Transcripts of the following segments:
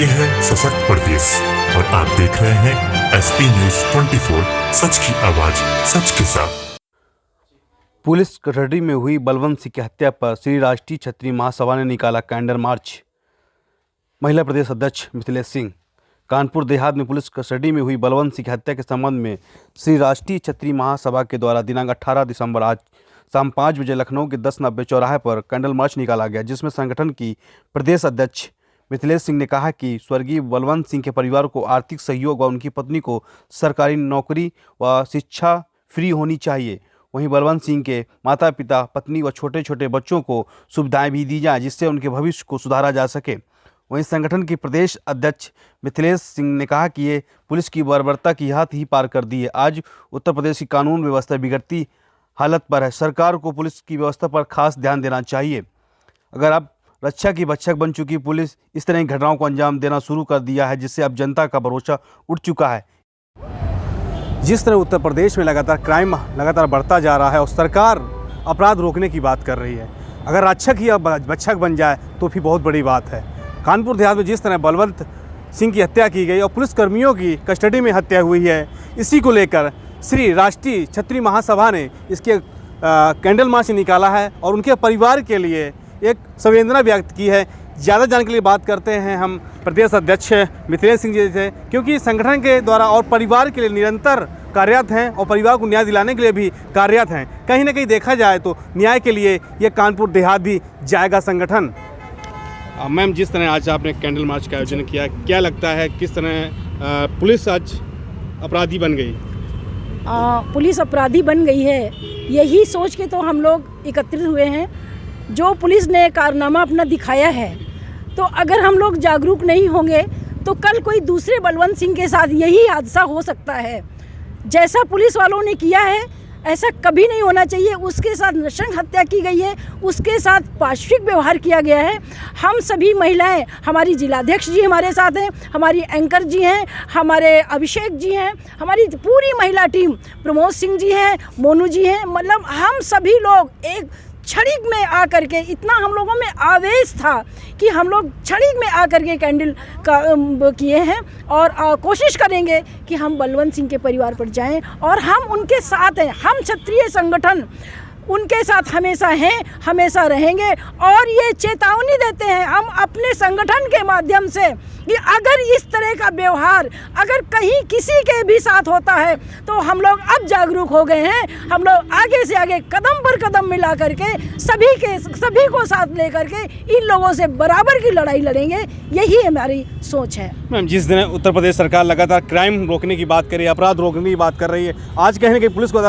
ये है सशक्त प्रदेश और आप देख रहे हैं एसपी न्यूज 24, सच की आवाज सच के साथ। पुलिस कस्टडी में हुई बलवंत सिंह की हत्या पर श्री राष्ट्रीय क्षत्रिय महासभा ने निकाला कैंडल मार्च। महिला प्रदेश अध्यक्ष मिथिलेश सिंह। कानपुर देहात में पुलिस कस्टडी में हुई बलवंत सिंह की हत्या के संबंध में श्री राष्ट्रीय क्षत्रिय महासभा के द्वारा दिनांक 18 दिसंबर आज शाम 5 बजे लखनऊ के 1090 चौराहे पर कैंडल मार्च निकाला गया, जिसमें संगठन की प्रदेश अध्यक्ष मिथिलेश सिंह ने कहा कि स्वर्गीय बलवंत सिंह के परिवार को आर्थिक सहयोग व उनकी पत्नी को सरकारी नौकरी व शिक्षा फ्री होनी चाहिए। वहीं बलवंत सिंह के माता पिता, पत्नी व छोटे छोटे बच्चों को सुविधाएं भी दी जाएं, जिससे उनके भविष्य को सुधारा जा सके। वहीं संगठन के प्रदेश अध्यक्ष मिथिलेश सिंह ने कहा कि ये पुलिस की बर्बरता की हद ही पार कर दी है। आज उत्तर प्रदेश की कानून व्यवस्था बिगड़ती हालत पर है। सरकार को पुलिस की व्यवस्था पर खास ध्यान देना चाहिए। अगर आप रक्षा की भक्षक बन चुकी पुलिस इस तरह की घटनाओं को अंजाम देना शुरू कर दिया है, जिससे अब जनता का भरोसा उठ चुका है। जिस तरह उत्तर प्रदेश में लगातार क्राइम लगातार बढ़ता जा रहा है और सरकार अपराध रोकने की बात कर रही है, अगर रक्षक या भक्षक बन जाए तो फिर बहुत बड़ी बात है। कानपुर देहात में जिस तरह बलवंत सिंह की हत्या की गई और पुलिसकर्मियों की कस्टडी में हत्या हुई है, इसी को लेकर श्री राष्ट्रीय क्षत्रिय महासभा ने इसके कैंडल मार्च निकाला है और उनके परिवार के लिए एक संवेदना व्यक्त की है। ज़्यादा जानने के लिए बात करते हैं हम प्रदेश अध्यक्ष मिथिलेश सिंह जी से, क्योंकि संगठन के द्वारा और परिवार के लिए निरंतर कार्यरत हैं और परिवार को न्याय दिलाने के लिए भी कार्यरत हैं। कहीं ना कहीं देखा जाए तो न्याय के लिए ये कानपुर देहात भी जाएगा संगठन। मैम, जिस तरह आज आपने कैंडल मार्च का आयोजन किया, क्या लगता है किस तरह पुलिस आज अपराधी बन गई? पुलिस अपराधी बन गई है, यही सोच के तो हम लोग एकत्रित हुए हैं। जो पुलिस ने कारनामा अपना दिखाया है, तो अगर हम लोग जागरूक नहीं होंगे तो कल कोई दूसरे बलवंत सिंह के साथ यही हादसा हो सकता है। जैसा पुलिस वालों ने किया है ऐसा कभी नहीं होना चाहिए। उसके साथ नृशंस हत्या की गई है, उसके साथ पाशविक व्यवहार किया गया है। हम सभी महिलाएं, हमारी जिलाध्यक्ष जी हमारे साथ हैं, हमारी एंकर जी हैं, हमारे अभिषेक जी हैं, हमारी पूरी महिला टीम, प्रमोद सिंह जी हैं, मोनू जी हैं, मतलब हम सभी लोग एक क्षणिक में आकर के, इतना हम लोगों में आवेश था कि हम लोग क्षणिक में आकर के कैंडल का किए हैं और कोशिश करेंगे कि हम बलवंत सिंह के परिवार पर जाएं और हम उनके साथ हैं। हम क्षत्रिय संगठन उनके साथ हमेशा हैं, हमेशा रहेंगे और ये चेतावनी देते हैं हम अपने संगठन के माध्यम से कि अगर इस तरह का व्यवहार अगर कहीं किसी के भी साथ होता है तो हम लोग अब जागरूक हो गए हैं। हम लोग आगे से आगे कदम पर कदम मिला करके सभी को साथ लेकर के इन लोगों से बराबर की लड़ाई लड़ेंगे, यही हमारी सोच है। मैम, जिस दिन उत्तर प्रदेश सरकार लगातार क्राइम रोकने की बात कर रही है, अपराध रोकने की बात कर रही है, आज कहने की पुलिस को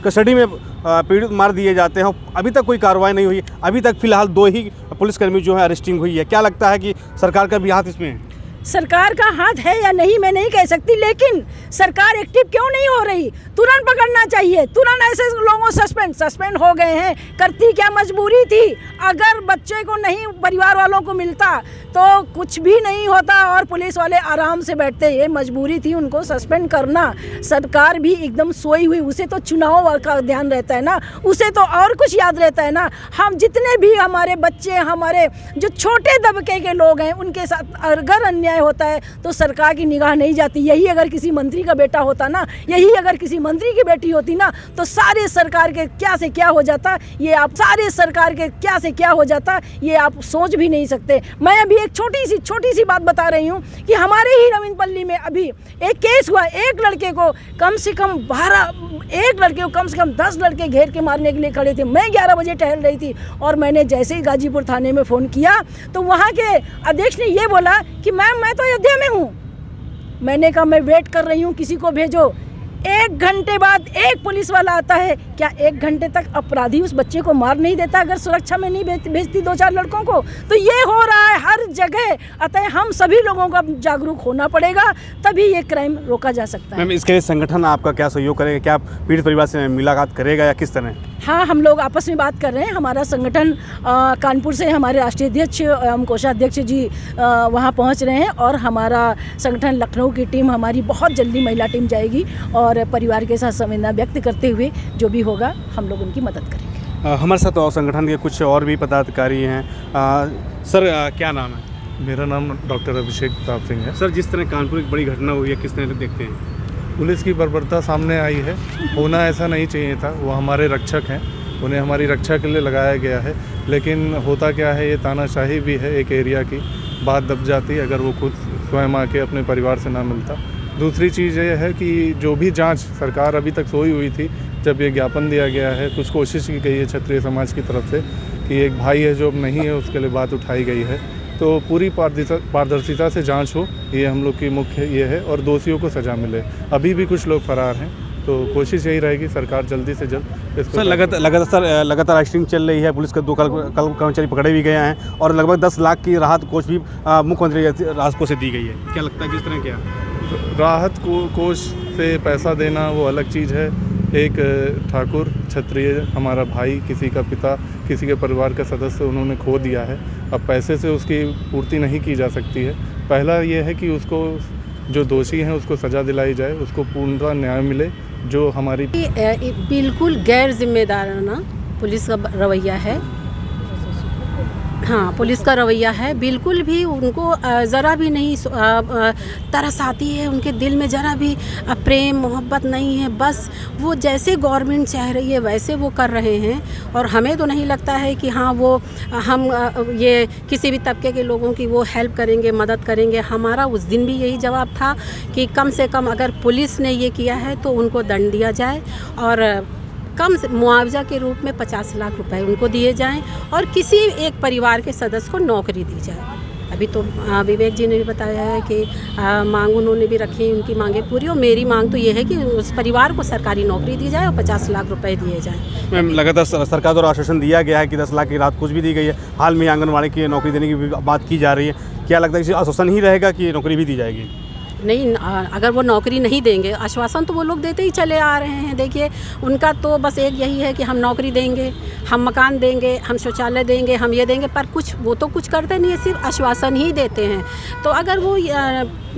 कस्टडी में पीड़ित मार दिए जाते हैं, अभी तक कोई कार्रवाई नहीं हुई। अभी तक फिलहाल 2 ही पुलिसकर्मी जो है अरेस्टिंग हुई है। क्या लगता है कि सरकार का भी हाथ इसमें है? सरकार का हाथ है या नहीं मैं नहीं कह सकती, लेकिन सरकार एक्टिव क्यों नहीं हो रही? तुरंत पकड़ना चाहिए, तुरंत ऐसे लोगों सस्पेंड हो गए हैं। करती क्या मजबूरी थी? अगर बच्चे को नहीं परिवार वालों को मिलता तो कुछ भी नहीं होता और पुलिस वाले आराम से बैठते। ये मजबूरी थी उनको सस्पेंड करना। सरकार भी एकदम सोई हुई, उसे तो चुनाव का ध्यान रहता है ना, उसे तो और कुछ याद रहता है ना। हम जितने भी हमारे बच्चे, हमारे जो छोटे दबके के लोग हैं, उनके साथ अगर अन्याय होता है तो सरकार की निगाह नहीं जाती। यही अगर किसी मंत्री का बेटा होता ना, यही अगर किसी मंत्री की बेटी होती ना, तो सारे सरकार के क्या से क्या हो जाता, ये आप सारे सरकार के क्या से क्या हो जाता, ये आप सोच भी नहीं सकते। मैं अभी एक छोटी सी बात बता रही हूँ कि हमारे ही रविंद्रपल्ली में अभी एक केस हुआ। एक लड़के को कम से कम 10 लड़के घेर के मारने के लिए खड़े थे। मैं 11 बजे टहल रही थी और मैंने जैसे ही गाजीपुर थाने में फ़ोन किया तो वहाँ के अध्यक्ष ने ये बोला कि मैम मैं तो अयोध्या में हूँ। मैंने कहा मैं वेट कर रही हूँ, किसी को भेजो। 1 घंटे बाद एक पुलिस वाला आता है। क्या 1 घंटे तक अपराधी उस बच्चे को मार नहीं देता अगर सुरक्षा में नहीं भेजती 2-4 लड़कों को? तो ये हो रहा है हर जगह। अतः हम सभी लोगों को जागरूक होना पड़ेगा, तभी ये क्राइम रोका जा सकता है। मैम, इसके लिए संगठन आपका क्या सहयोग करेगा? क्या पीड़ित परिवार से मुलाकात करेगा या किस तरह? हाँ, हम लोग आपस में बात कर रहे हैं। हमारा संगठन कानपुर से हमारे राष्ट्रीय अध्यक्ष कोषाध्यक्ष जी वहाँ पहुँच रहे हैं और हमारा संगठन लखनऊ की टीम, हमारी बहुत जल्दी महिला टीम जाएगी और परिवार के साथ संवेदना व्यक्त करते हुए जो भी होगा हम लोग उनकी मदद करेंगे। हमारे साथ और संगठन के कुछ और भी पदाधिकारी हैं। सर, क्या नाम है? मेरा नाम डॉक्टर अभिषेक प्रताप सिंह है। सर, जिस तरह कानपुर एक बड़ी घटना हुई है, किस तरह देखते हैं? पुलिस की बर्बरता सामने आई है, होना ऐसा नहीं चाहिए था। वो हमारे रक्षक हैं, उन्हें हमारी रक्षा के लिए लगाया गया है। लेकिन होता क्या है, ये तानाशाही भी है एक एरिया की। बात दब जाती अगर वो खुद स्वयं आके अपने परिवार से ना मिलता। दूसरी चीज़ ये है कि जो भी जांच सरकार अभी तक सोई हुई थी, जब ये ज्ञापन दिया गया है, कुछ कोशिश की गई है क्षत्रिय समाज की तरफ से कि एक भाई है जो अब नहीं है, उसके लिए बात उठाई गई है। तो पूरी पारदर्शिता से जांच हो, ये हम लोग की मुख्य ये है, और दोषियों को सज़ा मिले। अभी भी कुछ लोग फरार हैं, तो कोशिश यही रहेगी सरकार जल्दी से जल्द इसको। सर, लगातार एक्टिंग चल रही है। पुलिस के 2 कल कर्मचारी पकड़े भी गए हैं और लगभग 10 लाख की राहत कोष भी मुख्यमंत्री राहत कोष से दी गई है। क्या लगता है, किस तरह क्या राहत कोष से पैसा देना वो अलग चीज़ है। एक ठाकुर क्षत्रिय हमारा भाई, किसी का पिता, किसी के परिवार का सदस्य उन्होंने खो दिया है। अब पैसे से उसकी पूर्ति नहीं की जा सकती है। पहला ये है कि उसको जो दोषी हैं उसको सज़ा दिलाई जाए, उसको पूर्ण न्याय मिले। जो हमारी बिल्कुल गैर जिम्मेदाराना पुलिस का रवैया है। हाँ, पुलिस का रवैया है। बिल्कुल भी उनको ज़रा भी नहीं तरस आती है, उनके दिल में ज़रा भी प्रेम मोहब्बत नहीं है। बस वो जैसे गवर्नमेंट चाह रही है वैसे वो कर रहे हैं। और हमें तो नहीं लगता है कि हाँ वो हम ये किसी भी तबके के लोगों की वो हेल्प करेंगे, मदद करेंगे। हमारा उस दिन भी यही जवाब था कि कम से कम अगर पुलिस ने ये किया है तो उनको दंड दिया जाए और कम से मुआवजा के रूप में 50 लाख रुपए उनको दिए जाएं और किसी एक परिवार के सदस्य को नौकरी दी जाए। अभी तो विवेक जी ने भी बताया है कि मांग उन्होंने भी रखी, उनकी मांगें पूरी। और मेरी मांग तो ये है कि उस परिवार को सरकारी नौकरी दी जाए और 50 लाख रुपए दिए जाएं। मैम, लगातार सरकार द्वारा आश्वासन दिया गया है कि 10 लाख की राहत कुछ भी दी गई है। हाल में आंगनबाड़ी की नौकरी देने की भी बात की जा रही है। क्या लगता है कि आश्वासन ही रहेगा कि नौकरी भी दी जाएगी? नहीं, अगर वो नौकरी नहीं देंगे, आश्वासन तो वो लोग देते ही चले आ रहे हैं। देखिए, उनका तो बस एक यही है कि हम नौकरी देंगे, हम मकान देंगे, हम शौचालय देंगे, हम ये देंगे, पर वो तो कुछ करते नहीं है, सिर्फ आश्वासन ही देते हैं। तो अगर वो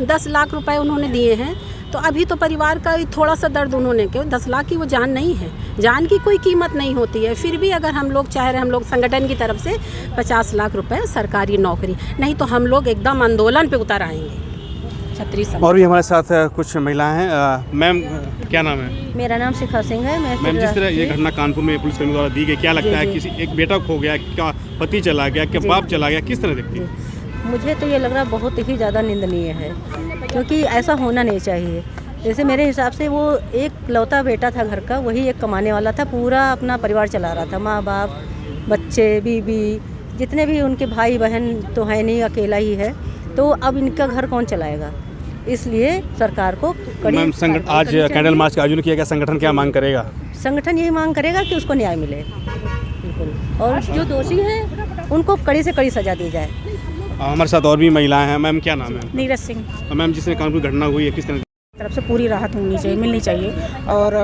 10 लाख रुपए उन्होंने दिए हैं तो अभी तो परिवार का थोड़ा सा दर्द उन्होंने, क्यों 10 लाख की वो जान नहीं है, जान की कोई कीमत नहीं होती है। फिर भी अगर हम लोग चाह रहे हैं, हम लोग संगठन की तरफ से 50 लाख रुपए सरकारी नौकरी, नहीं तो हम लोग एकदम आंदोलन पे उतर आएंगे। और भी हमारे साथ कुछ महिलाएं हैं। मैम, क्या नाम है? मेरा नाम शिखा सिंह है। मैम, जिस तरह ये घटना कानपुर में पुलिसकर्मी द्वारा दी गई, क्या लगता है किसी एक बेटा खो गया, क्या पति चला गया, क्या बाप चला गया, किस तरह देखती है? मुझे तो ये लग रहा बहुत ही ज़्यादा निंदनीय है, क्योंकि ऐसा होना नहीं चाहिए। जैसे मेरे हिसाब से वो एक लौता बेटा था घर का, वही एक कमाने वाला था, पूरा अपना परिवार चला रहा था, माँ बाप, बच्चे, बीबी, जितने भी उनके भाई बहन तो है नहीं, अकेला ही है। तो अब इनका घर कौन चलाएगा? इसलिए सरकार को मैम, आज कैंडल मार्च का आयोजन किया गया, संगठन क्या मांग करेगा? संगठन यही मांग करेगा कि उसको न्याय मिले, बिल्कुल, और जो दोषी हैं उनको कड़ी से कड़ी सजा दी जाए। हमारे साथ और भी महिलाएं हैं। मैम, क्या नाम है? नीरज सिंह। मैम, जिसने कानपुर घटना हुई है, किस तरफ से पूरी राहत मिलनी चाहिए और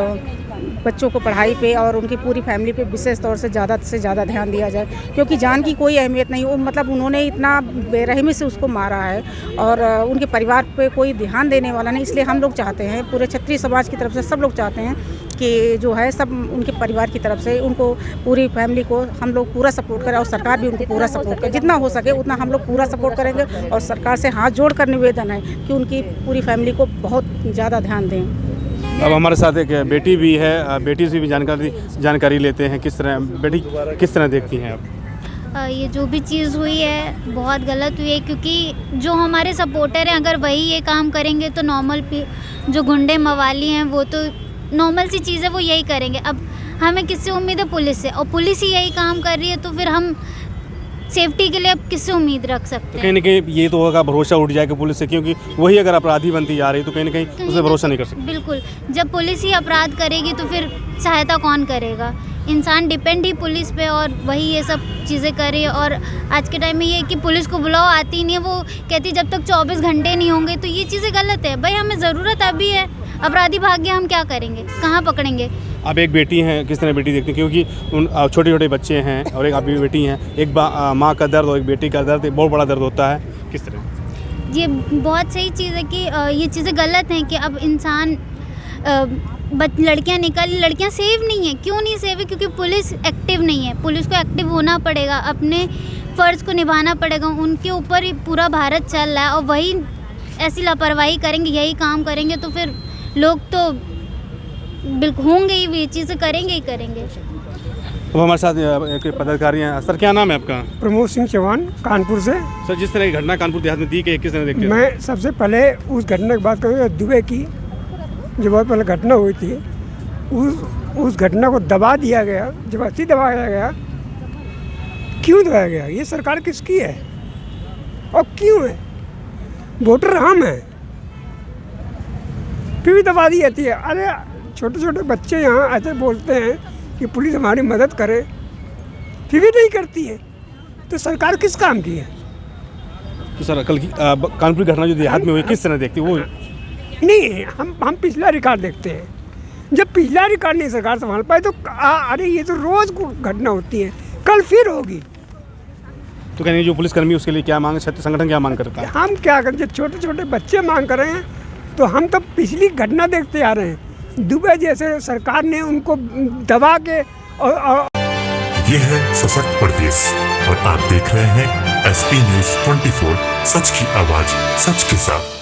बच्चों को पढ़ाई पे और उनकी पूरी फैमिली पे विशेष तौर से ज़्यादा ध्यान दिया जाए, क्योंकि जान की कोई अहमियत नहीं। मतलब उन्होंने इतना बेरहमी से उसको मारा है और उनके परिवार पे कोई ध्यान देने वाला नहीं। इसलिए हम लोग चाहते हैं, पूरे क्षत्रिय समाज की तरफ से सब लोग चाहते हैं कि जो है सब उनके परिवार की तरफ से उनको, पूरी फैमिली को हम लोग पूरा सपोर्ट करें और सरकार भी उनको पूरा सपोर्ट करे। जितना हो सके उतना हम लोग पूरा सपोर्ट करेंगे और सरकार से हाथ जोड़ कर निवेदन है कि उनकी पूरी फैमिली को बहुत ज़्यादा ध्यान दें। अब हमारे साथ एक बेटी भी है, बेटी से भी जानकारी लेते हैं। किस तरह बेटी किस तरह देखती हैं आप? ये जो भी चीज़ हुई है बहुत गलत हुई है, क्योंकि जो हमारे सपोर्टर हैं अगर वही ये काम करेंगे तो नॉर्मल जो गुंडे मवाली हैं वो तो नॉर्मल सी चीज़ है, वो यही करेंगे। अब हमें किससे उम्मीद है? पुलिस से, और पुलिस ही यही काम कर रही है, तो फिर हम सेफ्टी के लिए अब किससे उम्मीद रख सकते हैं? तो कहीं ना कहीं ये तो होगा, भरोसा उठ जाएगा पुलिस से, क्योंकि वही अगर अपराधी बनती जा रही है तो कहीं ना कहीं उससे भरोसा नहीं कर सकते। बिल्कुल, जब पुलिस ही अपराध करेगी तो फिर सहायता कौन करेगा? इंसान डिपेंड ही पुलिस पे, और वही ये सब चीज़ें कर रही है। और आज के टाइम में ये है कि पुलिस को बुलाओ, आती नहीं है, वो कहती जब तक 24 घंटे नहीं होंगे, तो ये चीज़ें गलत है। भाई हमें ज़रूरत अभी है, अपराधी भाग गया, हम क्या करेंगे, कहाँ पकड़ेंगे? अब एक बेटी हैं, किस तरह बेटी देखती हैं? क्योंकि उन छोटे छोटे बच्चे हैं और एक अभी बेटी हैं, एक माँ का दर्द और एक बेटी का दर्द बहुत बड़ा दर्द होता है। किस तरह? ये बहुत सही चीज़ है कि ये चीज़ें गलत हैं कि अब इंसान लड़कियां लड़कियां सेव नहीं है। क्यों नहीं सेव है? क्योंकि पुलिस एक्टिव नहीं है। पुलिस को एक्टिव होना पड़ेगा, अपने फ़र्ज़ को निभाना पड़ेगा, उनके ऊपर ही पूरा भारत चल रहा है और वही ऐसी लापरवाही करेंगे, यही काम करेंगे तो फिर लोग तो बिल्कुल होंगे ही, ये चीज़ें करेंगे ही करेंगे। अब हमारे साथ एक पदाधिकारी हैं। सर क्या नाम है आपका? प्रमोद सिंह चौहान, कानपुर से। सर जिस तरह की घटना कानपुर देहात में दी कि किस तरह देखते हैं? मैं सबसे पहले उस घटना की बात करूँगा दुबई की, जो बहुत पहले घटना हुई थी। उस घटना को दबा दिया गया, ज़बरदस्ती दबाया गया। क्यों दबाया गया? ये सरकार किसकी है और क्यों है? वोटर हम हैं, फिर भी दबा दी जाती है। अरे छोटे छोटे बच्चे यहाँ ऐसे बोलते हैं कि पुलिस हमारी मदद करे, फिर भी नहीं करती है, तो सरकार किस काम की है? तो सर कल की कानपुर की घटना जो देहात में हुई किस तरह देखती वो? नहीं, हम पिछला रिकॉर्ड देखते हैं। जब पिछला रिकॉर्ड नहीं सरकार संभाल पाए तो अरे ये तो रोज़ घटना होती है, कल फिर होगी। तो कहने जो पुलिसकर्मी उसके लिए क्या मांग, छात्र संगठन क्या मांग करता है? हम क्या करें? जब छोटे छोटे बच्चे मांग कर रहे हैं तो हम तो पिछली घटना देखते आ रहे हैं। दुबई जैसे सरकार ने उनको दबा के और ये है सशक्त प्रदेश और आप देख रहे हैं SP News 24, सच की आवाज सच के साथ।